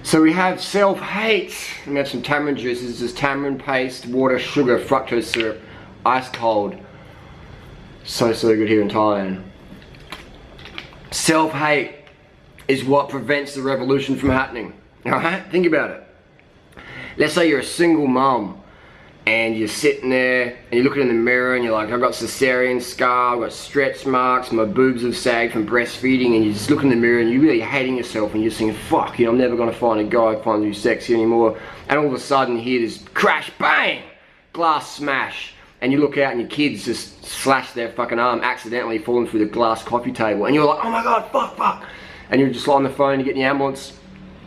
So we have self-hate. We have some tamarind juice. This is tamarind paste, water, sugar, fructose syrup, ice cold. So good here in Thailand. Self-hate is what prevents the revolution from happening. Alright? Think about it. Let's say you're a single mum and you're sitting there and you're looking in the mirror and you're like, I've got cesarean scar, I've got stretch marks, my boobs have sagged from breastfeeding, and you just look in the mirror and you're really hating yourself and you're thinking, fuck, you know, I'm never going to find a guy who finds you sexy anymore. And all of a sudden you hear this crash, bang, glass smash, and you look out and your kids just slash their fucking arm, accidentally falling through the glass coffee table, and you're like, oh my god, fuck. And you're just on the phone, you get in the ambulance.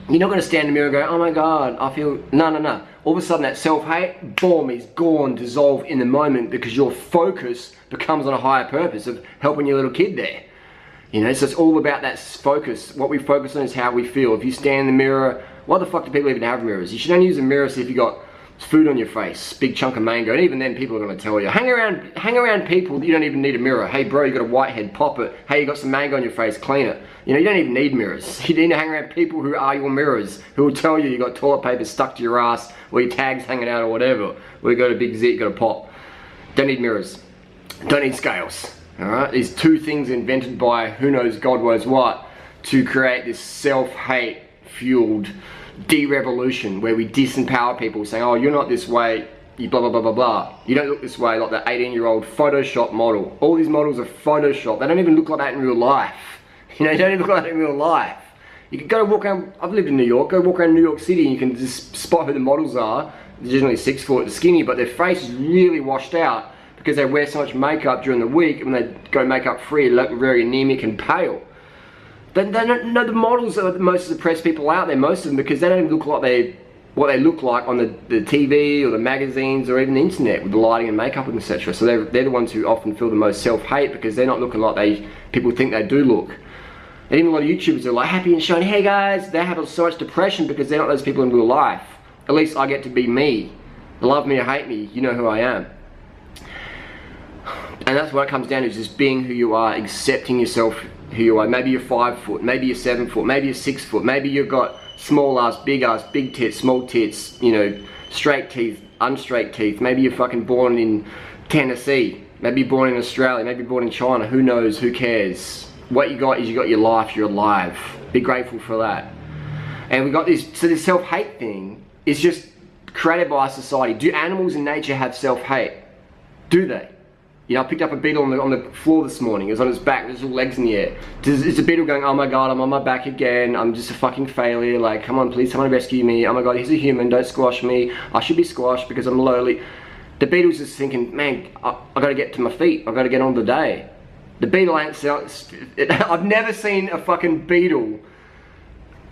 You're not going to stand in the mirror and go, oh my god, I feel, no. All of a sudden that self-hate, boom, is gone, dissolved in the moment, because your focus becomes on a higher purpose of helping your little kid there. You know, so it's all about that focus. What we focus on is how we feel. If you stand in the mirror, why the fuck do people even have mirrors? You should only use a mirror see if you got food on your face, big chunk of mango, and even then people are going to tell you. Hang around people, you don't even need a mirror. Hey bro, you got a whitehead, pop it. Hey, you got some mango on your face, clean it. You know, you don't even need mirrors. You need to hang around people who are your mirrors, who will tell you you got toilet paper stuck to your ass, or your tags hanging out, or whatever. Or you got a big zit, you got a pop. Don't need mirrors. Don't need scales. Alright? These two things invented by who knows God knows what to create this self-hate fueled de-revolution where we disempower people, saying, oh, you're not this way, you blah blah blah blah blah, you don't look this way, like the 18-year-old Photoshop model. All these models are Photoshop. They don't even look like that in real life. You know, they don't even look like that in real life. You can go walk around, I've lived in New York, go walk around New York City and you can just spot who the models are. They're generally 6 foot skinny, but their face is really washed out because they wear so much makeup during the week, and they go makeup free, they look very anemic and pale. They don't know the models are the most depressed people out there, most of them, because they don't look like what they look like on the TV or the magazines or even the internet with the lighting and makeup and etc. So they're the ones who often feel the most self-hate because they're not looking like people think they do look. And even a lot of YouTubers are like happy and shiny, hey guys, they have so much depression because they're not those people in real life. At least I get to be me. Love me or hate me, you know who I am. And that's what it comes down to, is just being who you are, accepting yourself who you are. Maybe you're 5 foot, maybe you're 7 foot, maybe you're 6 foot, maybe you've got small ass, big tits, small tits, you know, straight teeth, unstraight teeth. Maybe you're fucking born in Tennessee, maybe you're born in Australia, maybe you're born in China, who knows, who cares? What you got is you got your life, you're alive. Be grateful for that. And we got this, so this self-hate thing is just created by our society. Do animals in nature have self-hate? Do they? You know, I picked up a beetle on the floor this morning. It was on its back, with its little legs in the air. It's a beetle going, oh my god, I'm on my back again. I'm just a fucking failure. Like, come on, please, someone rescue me. Oh my god, he's a human. Don't squash me. I should be squashed because I'm lowly. The beetle's just thinking, man, I gotta get to my feet. I gotta get on the day. The beetle ain't I've never seen a fucking beetle.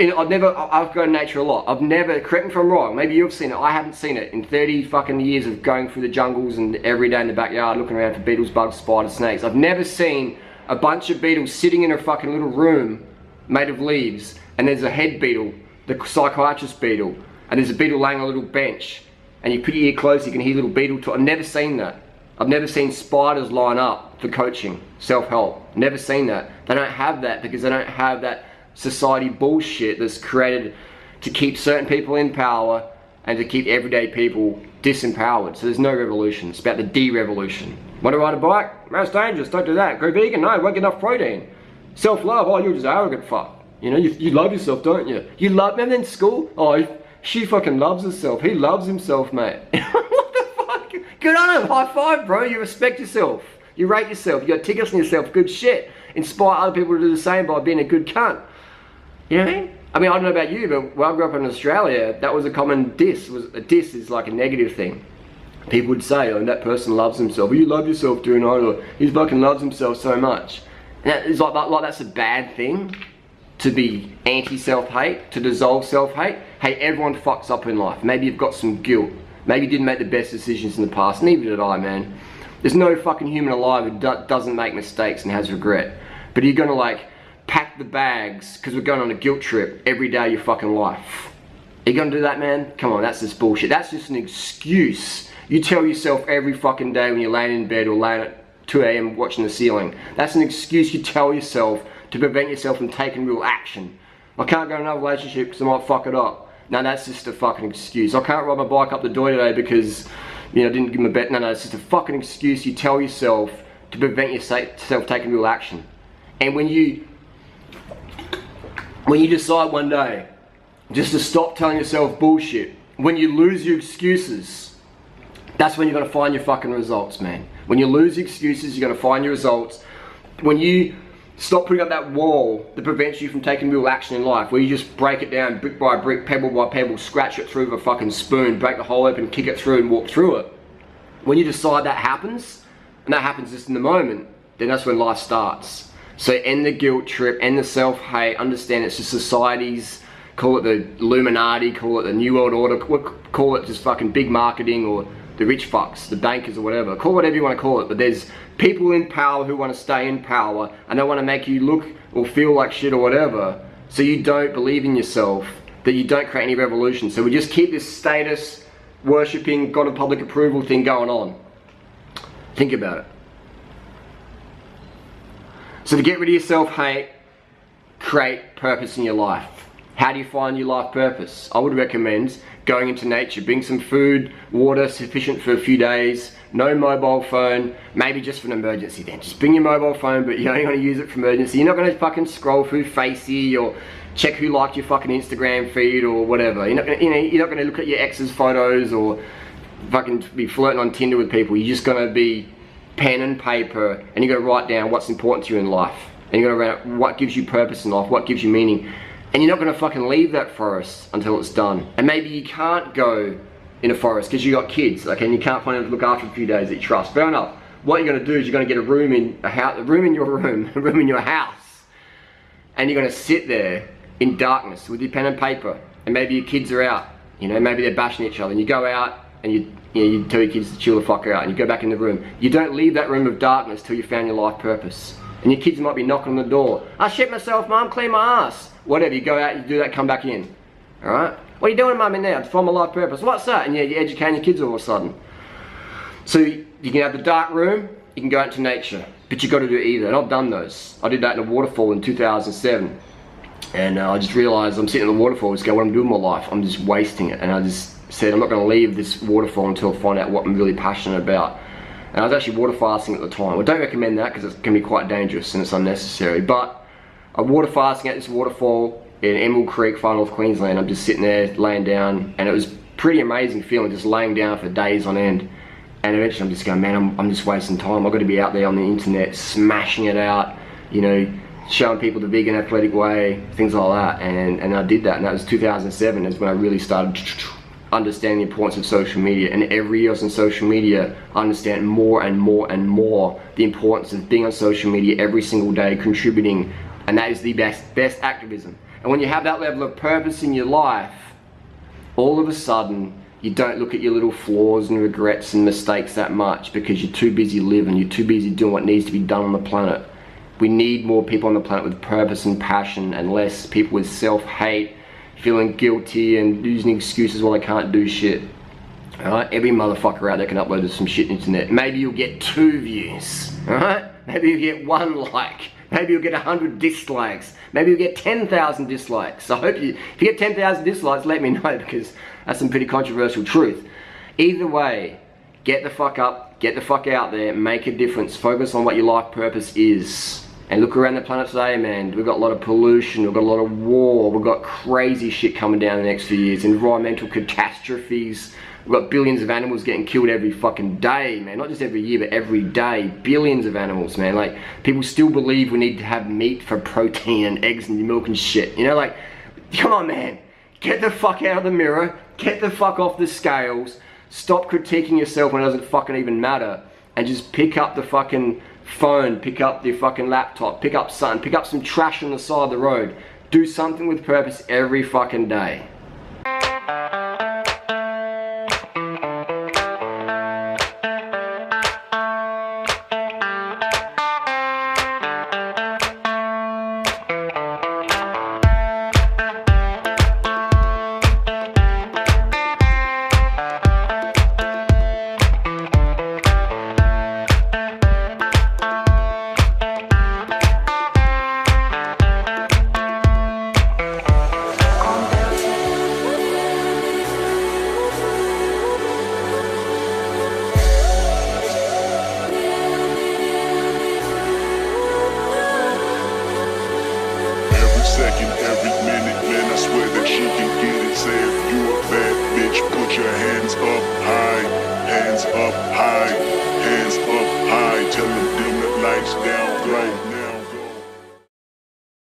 I've gone in nature a lot. I've never, correct me if I'm wrong, maybe you've seen it, I haven't seen it. In 30 fucking years of going through the jungles and every day in the backyard looking around for beetles, bugs, spiders, snakes, I've never seen a bunch of beetles sitting in a fucking little room made of leaves, and there's a head beetle, the psychiatrist beetle, and there's a beetle laying on a little bench, and you put your ear close, you can hear little beetle talk. I've never seen that. I've never seen spiders line up for coaching, self-help. Never seen that. They don't have that because they don't have that society bullshit that's created to keep certain people in power and to keep everyday people disempowered. So there's no revolution. It's about the de-revolution. Want to ride a bike? That's dangerous. Don't do that. Go vegan? No, won't get enough protein. Self-love? Oh, you're just arrogant fuck. You know, you love yourself, don't you? You love, remember in school? Oh, she fucking loves herself. He loves himself, mate. What the fuck? Good on him. High five, bro. You respect yourself. You rate yourself. You got tickets on yourself. Good shit. Inspire other people to do the same by being a good cunt. You know what I mean? I don't know about you, but when I grew up in Australia, that was a common diss. A diss is like a negative thing. People would say, oh, that person loves himself. Or you love yourself, do you not? Or he fucking loves himself so much. And that is like that's a bad thing, to be anti-self-hate, to dissolve self-hate. Hey, everyone fucks up in life. Maybe you've got some guilt. Maybe you didn't make the best decisions in the past. Neither did I, man. There's no fucking human alive who doesn't make mistakes and has regret. But are you gonna like pack the bags because we're going on a guilt trip every day of your fucking life? Are you gonna do that, man? Come on, that's just bullshit. That's just an excuse you tell yourself every fucking day when you're laying in bed or laying at 2 AM watching the ceiling. That's an excuse you tell yourself to prevent yourself from taking real action. I can't go in another relationship because I might fuck it up. No, that's just a fucking excuse. I can't ride my bike up the door today because, you know, I didn't give him a bet. No, it's just a fucking excuse you tell yourself to prevent yourself taking real action. And when you decide one day just to stop telling yourself bullshit, when you lose your excuses, that's when you're gonna find your fucking results, man. When you lose excuses, you're gonna find your results. When you stop putting up that wall that prevents you from taking real action in life, where you just break it down brick by brick, pebble by pebble, scratch it through with a fucking spoon, break the hole open, kick it through and walk through it. When you decide that happens, and that happens just in the moment, then that's when life starts. So end the guilt trip, end the self-hate, understand it's just society's, call it the Illuminati, call it the New World Order, call it just fucking big marketing, or the rich fucks, the bankers or whatever. Call it whatever you want to call it, but there's people in power who want to stay in power and they want to make you look or feel like shit or whatever, so you don't believe in yourself, that you don't create any revolution. So we just keep this status worshipping, God of public approval thing going on. Think about it. So to get rid of your self-hate, create purpose in your life. How do you find your life purpose? I would recommend going into nature, bring some food, water sufficient for a few days, no mobile phone, maybe just for an emergency then. Just bring your mobile phone, but you're only going to use it for emergency. You're not going to fucking scroll through Facey or check who liked your fucking Instagram feed or whatever. You're not going to, you're not going to look at your ex's photos or fucking be flirting on Tinder with people. You're just going to be pen and paper, and you're going to write down what's important to you in life. And you're going to write what gives you purpose in life, what gives you meaning. And you're not going to fucking leave that forest until it's done. And maybe you can't go in a forest because you got kids, okay, and you can't find them to look after a few days that you trust. Fair enough. What you're going to do is you're going to get a room in a house, a room in your house, and you're going to sit there in darkness with your pen and paper, and maybe your kids are out. You know, maybe they're bashing each other, and you go out and you tell your kids to chill the fuck out, and you go back in the room. You don't leave that room of darkness till you found your life purpose. And your kids might be knocking on the door. I shit myself, Mum, clean my ass. Whatever, you go out, you do that, come back in. Alright? What are you doing, Mum, in there? To find my life purpose. What's that? And yeah, you're educating your kids all of a sudden. So you can have the dark room, you can go out into nature. But you've got to do either. And I've done those. I did that in a waterfall in 2007. And I just realised I'm sitting in the waterfall, just go, what I'm doing with my life, I'm just wasting it. And I just said, I'm not going to leave this waterfall until I find out what I'm really passionate about. And I was actually water fasting at the time. I don't recommend that because it can be quite dangerous and it's unnecessary. But I'm water fasting at this waterfall in Emerald Creek, far north Queensland. I'm just sitting there, laying down, and it was pretty amazing feeling, just laying down for days on end. And eventually I'm just going, man, I'm just wasting time. I've got to be out there on the internet, smashing it out, you know, showing people the vegan athletic way, things like that. And I did that, and that was 2007 is when I really started understanding the importance of social media. And every year I was on social media, I understand more and more and more the importance of being on social media every single day, contributing, and that is the best activism. And when you have that level of purpose in your life, all of a sudden you don't look at your little flaws and regrets and mistakes that much because you're too busy living, you're too busy doing what needs to be done on the planet. We need more people on the planet with purpose and passion, and less people with self-hate, feeling guilty and using excuses while they can't do shit. Alright, every motherfucker out there can upload some shit on the internet. Maybe you'll get 2 views, alright? Maybe you'll get 1 like. Maybe you'll get 100 dislikes. Maybe you'll get 10,000 dislikes. I hope if you get 10,000 dislikes, let me know, because that's some pretty controversial truth. Either way, get the fuck up, get the fuck out there, make a difference, focus on what your life purpose is. And look around the planet today, man. We've got a lot of pollution, we've got a lot of war, we've got crazy shit coming down in the next few years, environmental catastrophes. We've got billions of animals getting killed every fucking day, man. Not just every year, but every day. Billions of animals, man. Like, people still believe we need to have meat for protein and eggs and milk and shit. You know, like, come on, man. Get the fuck out of the mirror. Get the fuck off the scales. Stop critiquing yourself when it doesn't fucking even matter. And just pick up the fucking phone, pick up your fucking laptop, pick up something, pick up some trash on the side of the road. Do something with purpose every fucking day. hands up high, tell them dim the lights down, glow.